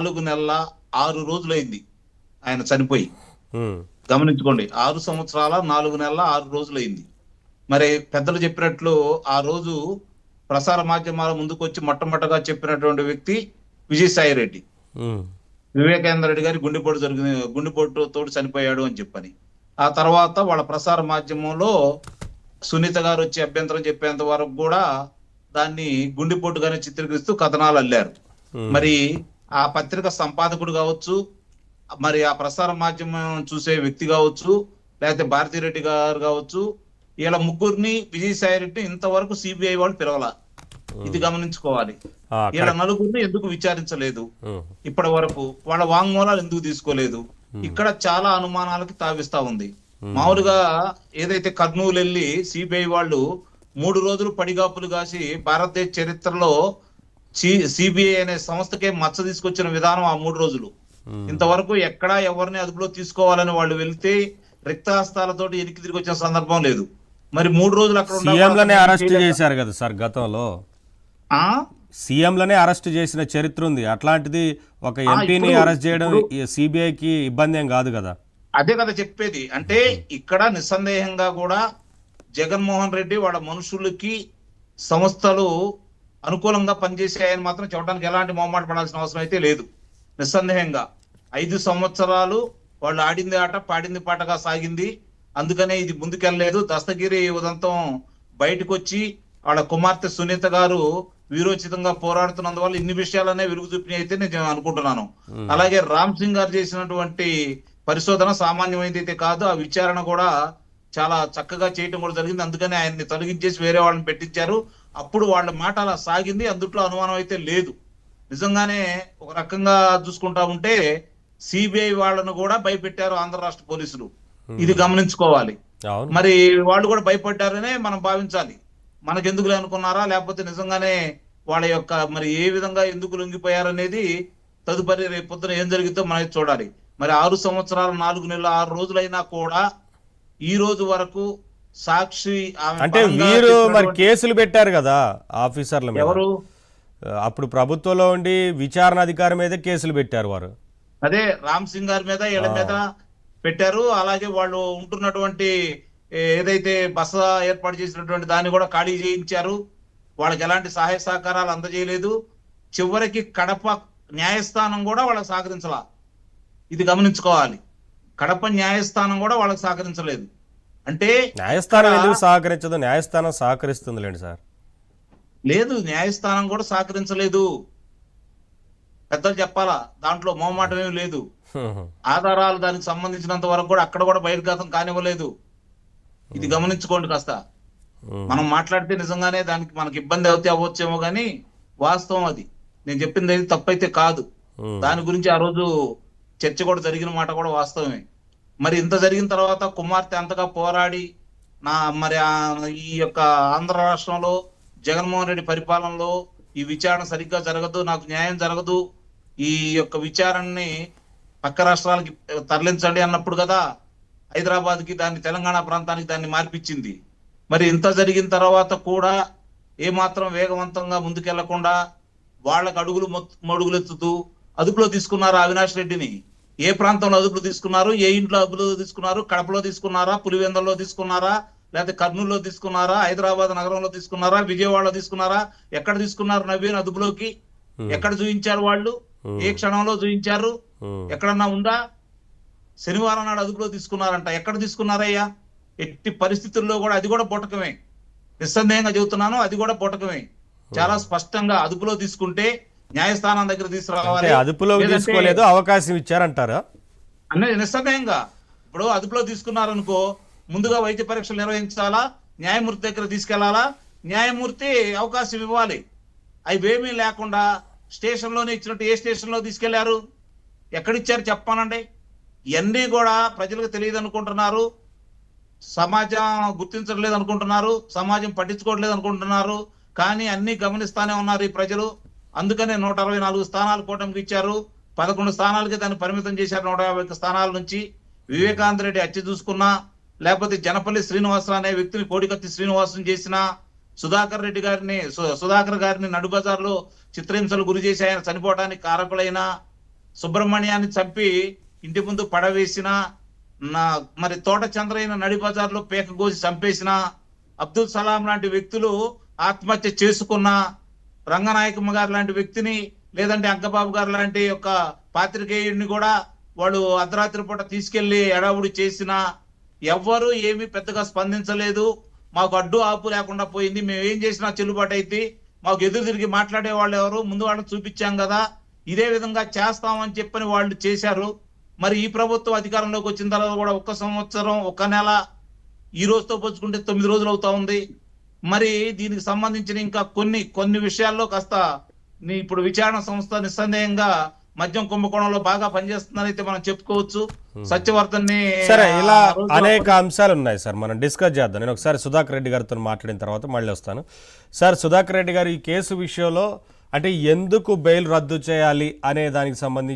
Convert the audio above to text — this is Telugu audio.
4 నెలల 6 రోజులైంది ఆయన చనిపోయి. ఉమ్, గమనించుకోండి, 6 సంవత్సరాల 4 నెలల 6 రోజులైంది. మరి పెద్దలు చెప్పినట్లు ఆ రోజు ప్రసార మాధ్యమాల ముందుకొచ్చి మొట్టమొదటగా చెప్పినటువంటి వ్యక్తి విజయసాయి రెడ్డి. ఉమ్, వివేకానంద రెడ్డి గారి గుండెపోటు తోటి చనిపోయాడు అని చెప్పని. ఆ తర్వాత వాళ్ళ ప్రసార మాధ్యమంలో సునీత గారు వచ్చి అభ్యంతరం చెప్పేంత వరకు కూడా దాన్ని గుండెపోటుగానే చిత్రీకరిస్తూ కథనాలు అల్లారు. ఉమ్. మరి ఆ పత్రిక సంపాదకుడు కావచ్చు, మరి ఆ ప్రసార మాధ్యమం చూసే వ్యక్తి కావచ్చు, లేకపోతే భారతిరెడ్డి గారు కావచ్చు, వీళ్ళ ముగ్గురిని విజయసాయి రెడ్డి ఇంతవరకు సిబిఐ వాళ్ళు పిలవాల. ఇది గమనించుకోవాలి. వీళ్ళ కరెక్ట్. నలుగురిని ఎందుకు విచారించలేదు ఉమ్, ఇప్పటి వరకు, వాళ్ళ వాంగ్మూలాలు ఎందుకు తీసుకోలేదు? ఇక్కడ చాలా అనుమానాలకి తావిస్తా ఉంది. మామూలుగా ఏదైతే కర్నూలు వెళ్ళి సిబిఐ వాళ్ళు 3 రోజులు పడిగాపులు కాసి భారతదేశ చరిత్రలో సిబిఐ అనే సంస్థకే మచ్చ తీసుకొచ్చిన విధానం ఆ 3 రోజులు. ఇంతవరకు ఎక్కడా ఎవరిని అదుపులో తీసుకోవాలని వాళ్ళు వెళ్తే రిక్తహస్తాలతోటి వెనక్కి తిరిగి వచ్చిన సందర్భం లేదు. మరి 3 రోజులు అక్కడ సీఎంలనే అరెస్ట్ చేశారు కదా సార్ గతంలో. ఆ సీఎంలనే అరెస్ట్ చేసిన చరిత్ర ఉంది. అట్లాంటిది ఒక ఎంపీని అరెస్ట్ చేయడం సిబిఐకి ఇబ్బంది ఏం కాదు కదా. అదే కదా చెప్పేది. అంటే ఇక్కడ నిస్సందేహంగా కూడా జగన్మోహన్ రెడ్డి వాళ్ళ మనుషులకి సంస్థలు అనుకూలంగా పనిచేసాయని మాత్రం చెప్పడానికి ఎలాంటి మొహమాట పడాల్సిన అవసరం అయితే లేదు. నిస్సందేహంగా 5 సంవత్సరాలు వాళ్ళు ఆడింది ఆట పాడింది పాటగా సాగింది. అందుకనే ఇది ముందుకెళ్ళలేదు. దస్తగిరి ఉదంతం బయటకు వచ్చి వాళ్ళ కుమార్తె సునీత గారు వీరోచితంగా పోరాడుతున్నందువల్ల ఇన్ని విషయాలనే వెలుగు చూపినాయి అయితే నేను అనుకుంటున్నాను. అలాగే రామ్ సింగ్ గారు చేసినటువంటి పరిశోధన సామాన్యమైనది అయితే కాదు. ఆ విచారణ కూడా చాలా చక్కగా చేయటం కూడా జరిగింది. అందుకని ఆయన్ని తొలగించేసి వేరే వాళ్ళని పెట్టించారు. అప్పుడు వాళ్ళ మాట అలా సాగింది. అందుట్లో అనుమానం అయితే లేదు. నిజంగానే ఒక రకంగా చూసుకుంటా ఉంటే సిబిఐ వాళ్ళను కూడా భయపెట్టారు ఆంధ్ర రాష్ట్ర పోలీసులు. ఇది గమనించుకోవాలి. అవును. మరి వాళ్ళు కూడా భయపడ్డారనే మనం భావించాలి. మనకెందుకు అనుకున్నారా, లేకపోతే నిజంగానే వాళ్ళ యొక్క మరి ఏ విధంగా ఎందుకు లొంగిపోయారనేది తదుపరి రేపు పొద్దున ఏం జరిగిద్దో మనం చూడాలి. మరి 6 సంవత్సరాలు 4 నెలల 6 రోజులైనా కూడా ఈ రోజు వరకు సాక్షి అంటే వీరు మరి కేసులు పెట్టారు కదా ఆఫీసర్ల మీద. ఎవరు? అప్పుడు ప్రభుత్వంలో ఉండి విచారణ అధికారి మీద కేసులు పెట్టారు వారు. అదే రామ్ సింగ్ గారి మీద వీళ్ళ మీద పెట్టారు. అలాగే వాళ్ళు ఉంటున్నటువంటి ఏదైతే బస ఏర్పాటు చేసినటువంటి దాన్ని కూడా ఖాళీ చేయించారు. వాళ్ళకి ఎలాంటి సహాయ సహకారాలు అందజేయలేదు. చివరికి కడప న్యాయస్థానం కూడా వాళ్ళకి సహకరించలా. ఇది గమనించుకోవాలి. కడప న్యాయస్థానం కూడా వాళ్ళకి సహకరించలేదు. అంటే న్యాయస్థానం ఎందుకు సహకరించదు? న్యాయస్థానం సహకరిస్తుందిలేండి సార్. లేదు, న్యాయస్థానం కూడా సహకరించలేదు. పెద్దలు చెప్పాలా, దాంట్లో మొహమాటం ఏమీ లేదు. ఆధారాలు దానికి సంబంధించినంత వరకు కూడా అక్కడ కూడా బహిర్గతం కానివ్వలేదు. ఇది గమనించుకోండి కాస్త. మనం మాట్లాడితే నిజంగానే దానికి మనకి ఇబ్బంది అవుతే అవ్వచ్చేమో కానీ వాస్తవం అది. నేను చెప్పింది అయితే తప్పైతే కాదు. దాని గురించి ఆ రోజు చర్చ కూడా జరిగిన మాట కూడా వాస్తవమే. మరి ఇంత జరిగిన తర్వాత కుమార్తె అంతగా పోరాడి మరి ఈ యొక్క ఆంధ్ర రాష్ట్రంలో జగన్మోహన్ రెడ్డి పరిపాలనలో ఈ విచారణ సరిగ్గా జరగదు, నాకు న్యాయం జరగదు, ఈ యొక్క విచారణని పక్క రాష్ట్రాలకి తరలించండి అన్నప్పుడు కదా హైదరాబాద్కి దాన్ని తెలంగాణ ప్రాంతానికి దాన్ని మార్పిచ్చింది. మరి ఇంత జరిగిన తర్వాత కూడా ఏమాత్రం వేగవంతంగా ముందుకెళ్లకుండా వాళ్ళకు మడుగులెత్తుతూ అదుపులో తీసుకున్నారు అవినాష్ రెడ్డిని. ఏ ప్రాంతంలో అదుపులో తీసుకున్నారు? ఏ ఇంట్లో అదుపులో తీసుకున్నారు? కడపలో తీసుకున్నారా? పులివెందుల్లో తీసుకున్నారా? లేకపోతే కర్నూలులో తీసుకున్నారా? హైదరాబాద్ నగరంలో తీసుకున్నారా? విజయవాడలో తీసుకున్నారా? ఎక్కడ తీసుకున్నారు నవీన్ అదుపులోకి? ఎక్కడ చూపించారు వాళ్ళు? ఏ క్షణంలో చూపించారు? ఎక్కడన్నా ఉందా? శనివారం నాడు అదుపులో తీసుకున్నారంట. ఎక్కడ తీసుకున్నారయ్యా? ఎట్టి పరిస్థితుల్లో కూడా అది కూడా బొటకమే. నిస్సందేహంగా చెబుతున్నాను, అది కూడా బొటకమే. చాలా స్పష్టంగా అదుపులో తీసుకుంటే న్యాయస్థానం దగ్గర తీసుకురావాలి. అదుపులో తీసుకోలేదు, అవకాశం ఇచ్చారంటారా? అనేది నిస్సందేహంగా. ఇప్పుడు అదుపులో తీసుకున్నారనుకో, ముందుగా వైద్య పరీక్షలు నిర్వహించాలా, న్యాయమూర్తి దగ్గర తీసుకెళ్లాలా, న్యాయమూర్తి అవకాశం ఇవ్వాలి. అవేమీ లేకుండా స్టేషన్లోనే ఇచ్చినట్టు ఏ స్టేషన్ లో తీసుకెళ్లారు? ఎక్కడిచ్చారు చెప్పానండి. ఇవన్నీ కూడా ప్రజలకు తెలియదు అనుకుంటున్నారు, సమాజం గుర్తించట్లేదు అనుకుంటున్నారు, సమాజం పట్టించుకోవట్లేదు అనుకుంటున్నారు. కానీ అన్ని గమనిస్తానే ఉన్నారు ఈ ప్రజలు. అందుకనే 164 స్థానాలు కూటమికి ఇచ్చారు. 11 స్థానాలకి దాన్ని పరిమితం చేశారు 150 స్థానాల నుంచి. వివేకానంద రెడ్డి హత్య చూసుకున్నా, లేకపోతే జనపల్లి శ్రీనివాసరావు అనే వ్యక్తిని కోడికత్తి శ్రీనివాసం చేసిన, సుధాకర్ గారిని నడుబజార్లో చిత్రహింసలు గురి చేసి ఆయన చనిపోవడానికి కారకులైన, సుబ్రహ్మణ్యాన్ని చంపి ఇంటి ముందు పడవేసిన, మరి తోట చంద్రయ్య నడి బజార్లో పేక కోసి చంపేసిన, అబ్దుల్ సలాం లాంటి వ్యక్తులు ఆత్మహత్య చేసుకున్న, రంగనాయకమ్మ గారు లాంటి వ్యక్తిని, లేదంటే అంకబాబు గారు లాంటి ఒక పాత్రికేయుడిని కూడా వాళ్ళు అర్ధరాత్రి పూట తీసుకెళ్లి ఎడావుడి చేసిన, ఎవ్వరూ ఏమీ పెద్దగా స్పందించలేదు. మాకు అడ్డు ఆపు లేకుండా పోయింది. మేము ఏం చేసినా చెల్లుబాటు అయితే మాకు ఎదురు తిరిగి మాట్లాడే వాళ్ళు ఎవరు, ముందు వాళ్ళని చూపించాం కదా, ఇదే విధంగా చేస్తామని చెప్పని వాళ్ళు చేశారు. మరి ఈ ప్రభుత్వం అధికారంలోకి వచ్చిన తర్వాత కూడా 1 సంవత్సరం 1 నెల ఈ రోజుతో పోల్చుకుంటే 9 రోజులు అవుతా ఉంది. మరి దీనికి సంబంధించిన ఇంకా కొన్ని విషయాల్లో కాస్త ఇప్పుడు విచారణ సంస్థ నిస్సందేహంగా మద్యం కుంభకోణంలో బాగా పనిచేస్తుందని అయితే మనం చెప్పుకోవచ్చు. సత్యవర్ధన్ని సరే, ఇలా అనేక అంశాలు ఉన్నాయి సార్, మనం డిస్కస్ చేద్దాం. నేను ఒకసారి సుధాకర్ రెడ్డి గారితో మాట్లాడిన తర్వాత మళ్ళీ వస్తాను. సార్, సుధాకర్ రెడ్డి గారు ఈ కేసు విషయంలో అంటే ఎందుకు బెయిల్ రద్దు చేయాలి అనే దానికి సంబంధించి